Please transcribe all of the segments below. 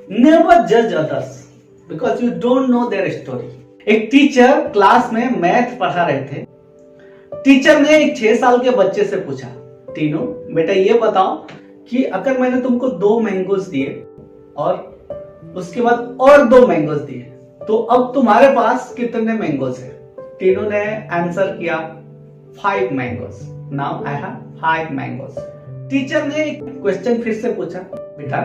Never जज others because you don't know their story. एक teacher class में math पढ़ा रहे थे। टीचर ने एक 6 साल के बच्चे से पूछा, तीनों बेटा ये बताओ कि अगर मैंने तुमको 2 मैंगोज दिए और उसके बाद और 2 मैंगोज दिए तो अब तुम्हारे पास कितने मैंगोज है? तीनों ने आंसर किया 5 mangoes. Now I have 5 mangoes. Teacher ने क्वेश्चन फिर से पूछा, बेटा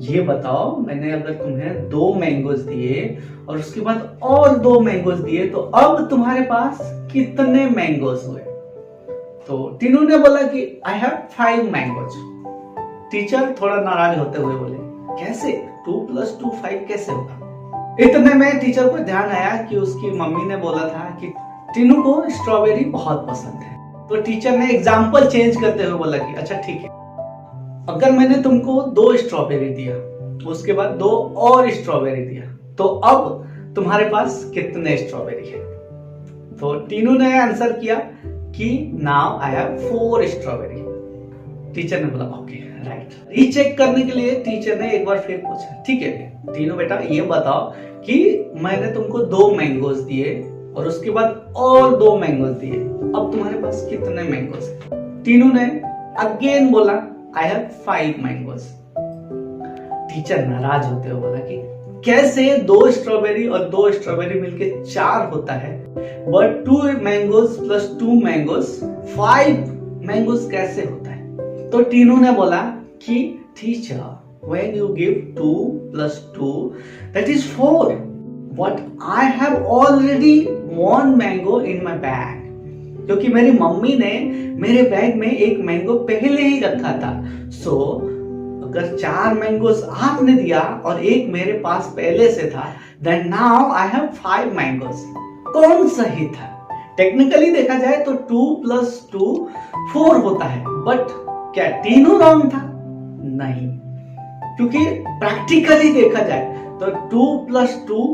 ये बताओ मैंने अगर तुम्हें 2 मैंगोज दिए और उसके बाद और 2 मैंगोज दिए तो अब तुम्हारे पास कितने मैंगोज हुए? तो तीनों ने बोला कि आई हैव 5 मैंगोज। टीचर थोड़ा नाराज होते हुए बोले, कैसे 2 + 2 5 कैसे होगा? इतने में टीचर को ध्यान आया कि उसकी मम्मी ने बोला था कि तीनों को स्ट्रॉबेरी बहुत पसंद है। तो टीचर ने एग्जाम्पल चेंज करते हुए बोला कि अच्छा ठीक है, अगर मैंने तुमको 2 स्ट्रॉबेरी दिया उसके बाद 2 और स्ट्रॉबेरी दिया तो अब तुम्हारे पास कितने स्ट्रॉबेरी है? तो तीनों ने आंसर किया कि now I have 4 strawberry. Teacher ने बोला ओके राइट। रीचेक करने के लिए टीचर ने एक बार फिर पूछा, ठीक है तीनों बेटा ये बताओ कि मैंने तुमको 2 मैंगोज दिए और उसके बाद और 2 मैंगोज दिए, अब तुम्हारे पास कितने मैंगोज है? तीनों ने अगेन बोला आई हैव 5 मैंगोज। टीचर नाराज होते हुए बोला कि कैसे 2 स्ट्रॉबेरी और 2 स्ट्रॉबेरी मिलके 4 होता है, but 2 mangoes plus 2 mangoes 5 mangoes कैसे होता है? तो तीनों ने बोला कि teacher when you give 2 + 2 that is 4 but I have already 1 mango in my bag। क्योंकि मेरी मम्मी ने मेरे बैग में 1 मैंगो पहले ही रखा था। सो अगर 4 मैंगोस आपने दिया और 1 मेरे पास पहले से था then now I have 5 mangoes. कौन सही था? टेक्निकली देखा जाए तो 2 + 2 4 होता है, बट क्या तीनों रॉन्ग था? नहीं, क्योंकि प्रैक्टिकली देखा जाए तो 2 + 2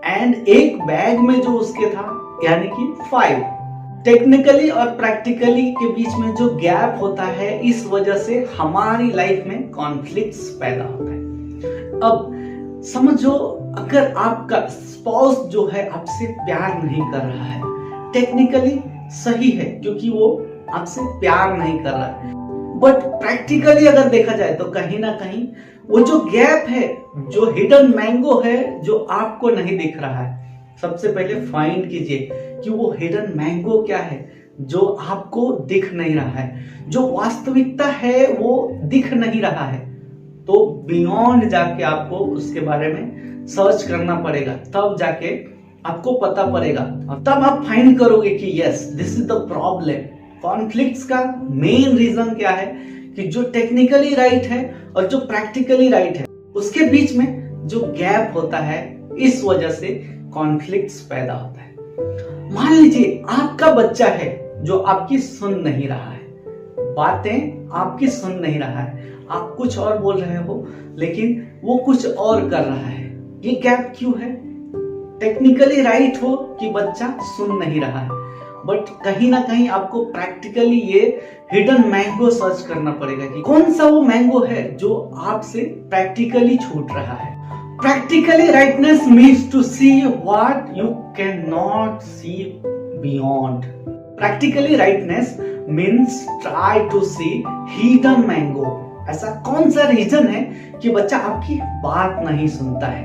एंड एक बैग में जो उसके था यानी कि 5। टेक्निकली और प्रैक्टिकली के बीच में जो गैप होता है इस वजह से हमारी लाइफ में कॉन्फ्लिक्ट्स पैदा होता है। अब समझो अगर आपका स्पाउस जो है आपसे प्यार नहीं कर रहा है, टेक्निकली सही है क्योंकि वो आपसे प्यार नहीं कर रहा है, बट प्रैक्टिकली अगर देखा जाए तो कहीं ना कहीं वो जो गैप है, जो हिडन मैंगो है जो आपको नहीं दिख रहा है, सबसे पहले फाइंड कीजिए कि वो हिडन मैंगो क्या है जो आपको दिख नहीं रहा है, जो वास्तविकता है वो दिख नहीं रहा है। तो बियॉन्ड जाके आपको उसके बारे में सर्च करना पड़ेगा, तब जाके आपको पता पड़ेगा और तब आप फाइंड करोगे कि yes this is the problem. Conflicts का मेन रीजन क्या है कि जो टेक्निकली राइट है और जो प्रैक्टिकली राइट है उसके बीच में जो गैप होता है, इस वजह से कॉन्फ्लिक्ट्स पैदा होता है। मान लीजिए आपका बच्चा है जो आपकी सुन नहीं रहा है, बातें आपकी सुन नहीं रहा है, आप कुछ और बोल रहे हो लेकिन वो कुछ और कर रहा है। ये गैप क्यों है? टेक्निकली राइट हो कि बच्चा सुन नहीं रहा है, बट कहीं ना कहीं आपको प्रैक्टिकली ये हिडन मैंगो सर्च करना पड़ेगा कि कौन सा वो मैंगो है जो आपसे प्रैक्टिकली छूट रहा है। Practically rightness means to see what you can not see beyond. Practically rightness means try to see hidden mango. ऐसा कौन सा रीजन है कि बच्चा आपकी बात नहीं सुनता है,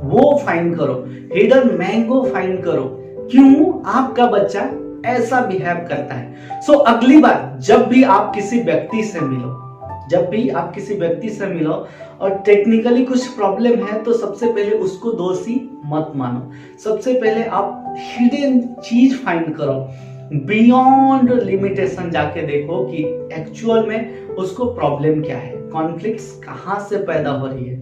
वो फाइंड करो, हिडन मैंगो फाइंड करो, क्यों आपका बच्चा ऐसा बिहेव करता है। सो अगली बार जब भी आप किसी व्यक्ति से मिलो और टेक्निकली कुछ प्रॉब्लम है तो सबसे पहले उसको दोषी मत मानो। सबसे पहले आप हिडन चीज फाइंड करो, बियॉन्ड लिमिटेशन जाके देखो कि एक्चुअल में उसको प्रॉब्लम क्या है, कॉन्फ्लिक्ट्स कहां से पैदा हो रही है।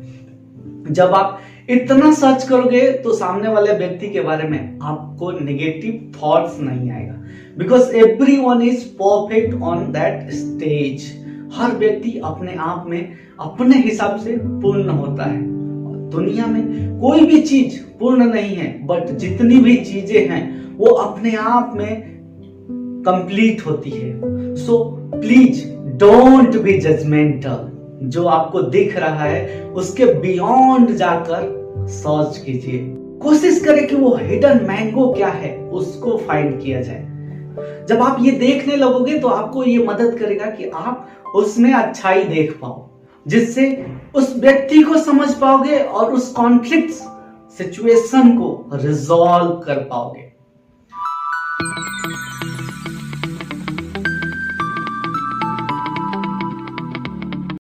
जब आप इतना सर्च करोगे तो सामने वाले व्यक्ति के बारे में आपको नेगेटिव थॉट्स नहीं आएगा, because everyone is perfect on that stage. हर व्यक्ति अपने आप में अपने हिसाब से पूर्ण होता है। दुनिया में कोई भी चीज पूर्ण नहीं है, बट जितनी भी चीजें हैं वो अपने आप में कंप्लीट होती है। So please don't be judgemental. जो आपको दिख रहा है उसके बियॉन्ड जाकर सर्च कीजिए। कोशिश करें कि वो हिडन मैंगो क्या है उसको फाइंड किया जाए। जब आप ये देखने लगोगे तो आपको ये मदद करेगा कि आप उसमें अच्छाई देख पाओ, जिससे उस व्यक्ति को समझ पाओगे और उस कॉन्फ्लिक्ट सिचुएशन को रिजॉल्व कर पाओगे।